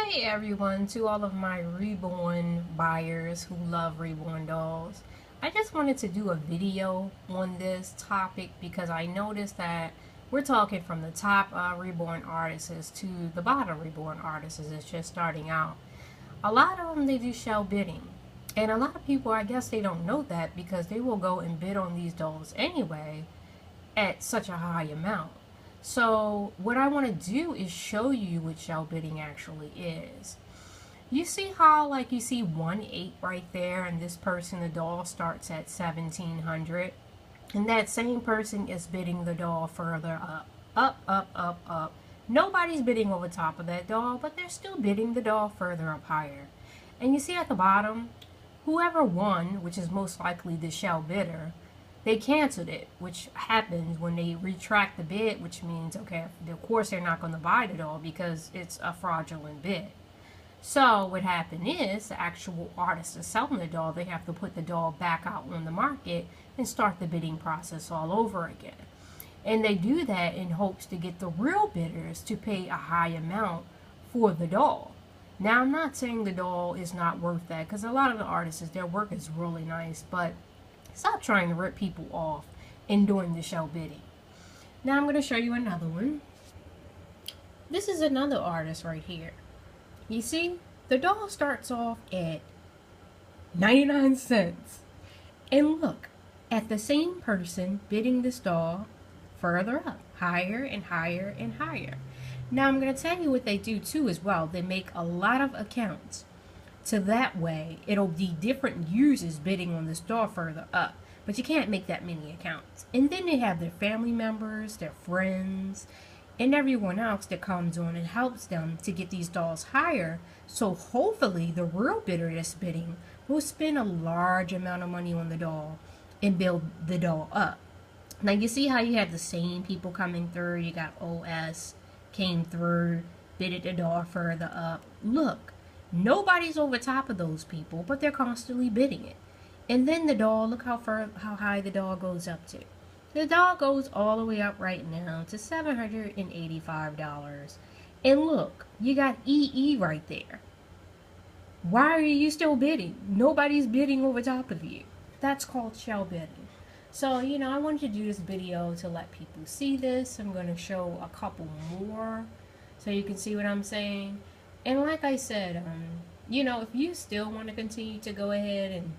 Hey everyone, to all of my Reborn buyers who love Reborn dolls. I just wanted to do a video on this topic because I noticed that we're talking from the top Reborn artists to the bottom Reborn artists that's just starting out. A lot of them, they do shell bidding. And a lot of people, I guess they don't know that because they will go and bid on these dolls anyway at such a high amount. So what I want to do is show you what shell bidding actually is. You see how, like, you see 1/8 right there, and this person, the doll starts at 1700, and that same person is bidding the doll further up. Nobody's bidding over top of that doll, but they're still bidding the doll further up higher. And you see at the bottom, whoever won, which is most likely the shell bidder, they canceled it, which happens when they retract the bid, which means, okay, of course they're not going to buy the doll because it's a fraudulent bid. So what happened is the actual artist is selling the doll. They have to put the doll back out on the market and start the bidding process all over again. And they do that in hopes to get the real bidders to pay a high amount for the doll. Now, I'm not saying the doll is not worth that, because a lot of the artists, their work is really nice, but stop trying to rip people off in doing the shell bidding. Now I'm going to show you another one. This is another artist right here. You see, the doll starts off at 99 cents. And look at the same person bidding this doll further up, higher and higher and higher. Now I'm going to tell you what they do too as well. They make a lot of accounts. So that way, it'll be different users bidding on this doll further up. But you can't make that many accounts. And then they have their family members, their friends, and everyone else that comes on and helps them to get these dolls higher. So hopefully, the real bidder that's bidding will spend a large amount of money on the doll and build the doll up. Now, you see how you have the same people coming through. You got OS, came through, bidded the doll further up. Look. Nobody's over top of those people, but they're constantly bidding it. And then the doll, look how high the doll goes up to. The doll goes all the way up right now to $785. And look, you got EE right there. Why are you still bidding? Nobody's bidding over top of you. That's called shell bidding. So, I wanted to do this video to let people see this. I'm going to show a couple more so you can see what I'm saying. And like I said, if you still want to continue to go ahead and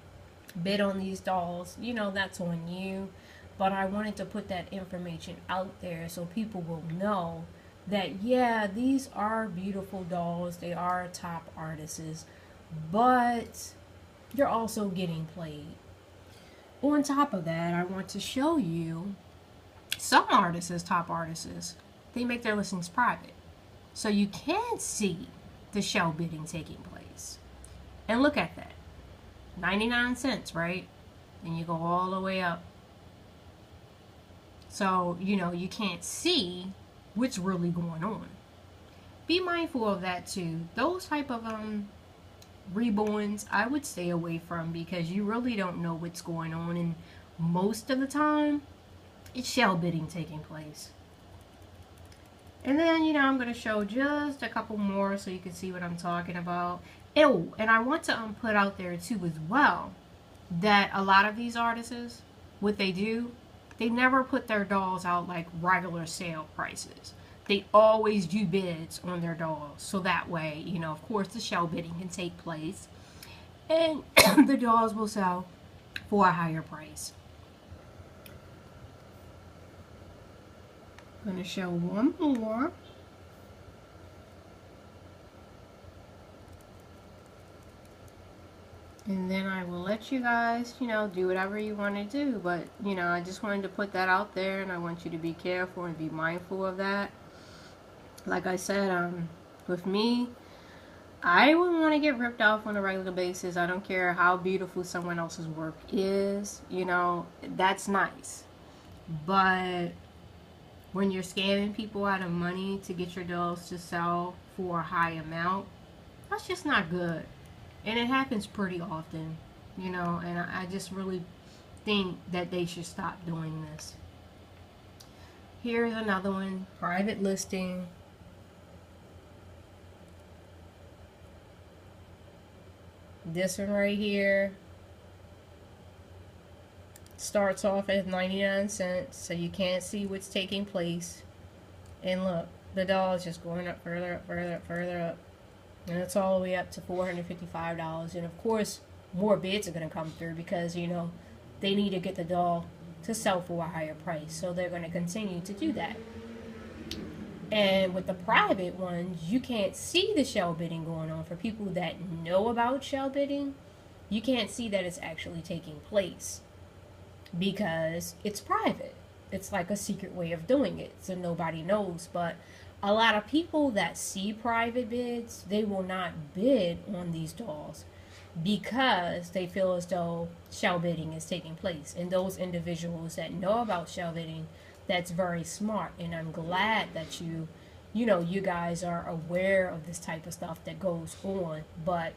bid on these dolls, that's on you. But I wanted to put that information out there so people will know that, yeah, these are beautiful dolls. They are top artists, but you're also getting played. On top of that, I want to show you some artists, top artists, they make their listings private. So you can see the shell bidding taking place. And look at that. 99 cents, right? And you go all the way up. So, you can't see what's really going on. Be mindful of that too. Those type of reborns, I would stay away from because you really don't know what's going on. And most of the time, it's shell bidding taking place. And then, I'm going to show just a couple more so you can see what I'm talking about. Oh, and I want to put out there too as well that a lot of these artists, what they do, they never put their dolls out like regular sale prices. They always do bids on their dolls. So that way, of course, the shell bidding can take place. And the dolls will sell for a higher price. I'm going to show one more. And then I will let you guys, do whatever you want to do. But, I just wanted to put that out there, and I want you to be careful and be mindful of that. Like I said, with me, I wouldn't want to get ripped off on a regular basis. I don't care how beautiful someone else's work is. That's nice. But when you're scamming people out of money to get your dolls to sell for a high amount, that's just not good. And it happens pretty often, and I just really think that they should stop doing this. Here's another one, private listing. This one right here starts off at 99 cents, so you can't see what's taking place. And look, the doll is just going up further up, further up, further up. And it's all the way up to $455. And of course, more bids are going to come through because, you know, they need to get the doll to sell for a higher price. So they're going to continue to do that. And with the private ones, you can't see the shell bidding going on. For people that know about shell bidding, you can't see that it's actually taking place because it's private. It's like a secret way of doing it, so nobody knows. But a lot of people that see private bids, they will not bid on these dolls because they feel as though shell bidding is taking place. And those individuals that know about shell bidding, that's very smart. And I'm glad that you guys are aware of this type of stuff that goes on, but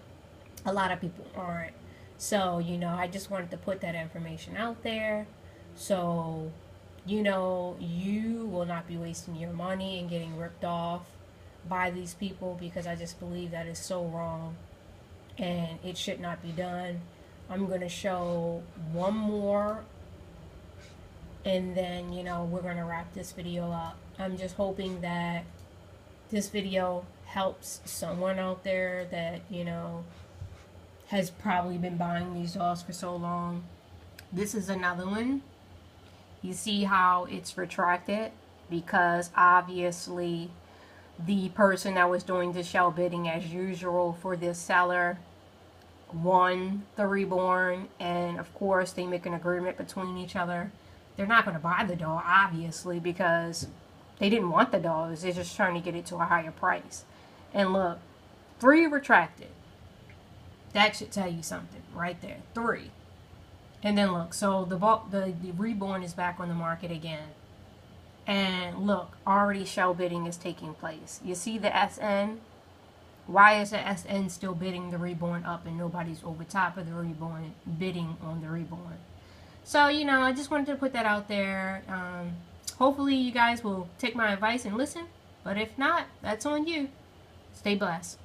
a lot of people aren't. So, I just wanted to put that information out there. So, you will not be wasting your money and getting ripped off by these people, because I just believe that is so wrong and it should not be done. I'm going to show one more and then, we're going to wrap this video up. I'm just hoping that this video helps someone out there that, has probably been buying these dolls for so long. This is another one. You see how it's retracted because obviously the person that was doing the shell bidding as usual for this seller won the Reborn, and of course they make an agreement between each other. They're not going to buy the doll obviously because they didn't want the dolls. They're just trying to get it to a higher price. And look, 3 retracted. That should tell you something right there. 3. And then look, so the Reborn is back on the market again. And look, already shell bidding is taking place. You see the SN? Why is the SN still bidding the Reborn up and nobody's over top of the Reborn bidding on the Reborn? So, I just wanted to put that out there. Hopefully you guys will take my advice and listen. But if not, that's on you. Stay blessed.